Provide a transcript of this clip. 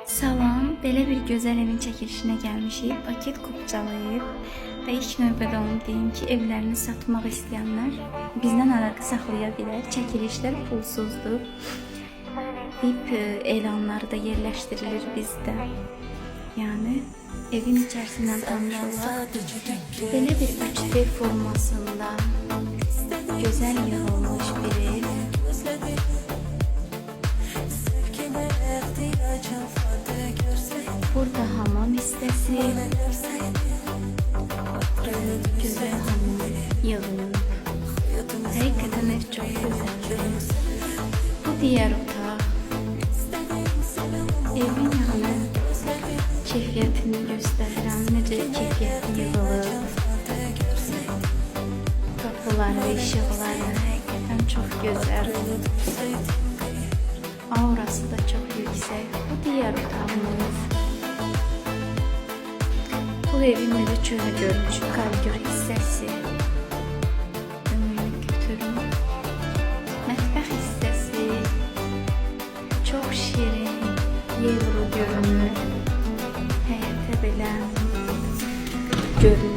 Salam, belə bir gözəl evin çəkilişinə gəlmişik. Paket qopcalayıb və ilk növbədə onu deyim ki, evlərini satmaq istəyənlər bizdən əlaqə saxlaya bilər. Çəkilişlər pulsuzdur. VIP elanları da yerləşdirilir bizdə. Yəni evin içərisindən tanıyırlar. Belə bir 3D formasında gözəl yığılmış bir ev. Burada hamam hissəsi, güzel hamam yığılıb. Həqiqətən ev çox gözəldir. Bu diğer otaq. Evin yəni keyfiyyətini göstərirəm. Necə keyfiyyətli yığılıb. Qapıları, işıqları həqiqətən çox gözəl. Aurası da çok yüksek. Bu diğer otağımız. Bu evin de çölə görmüş kargör hissəsi. Ümumi götürüm. Mətbəx hissəsi. Çok şirin. Yevro görünür. Həyətə belə görünür.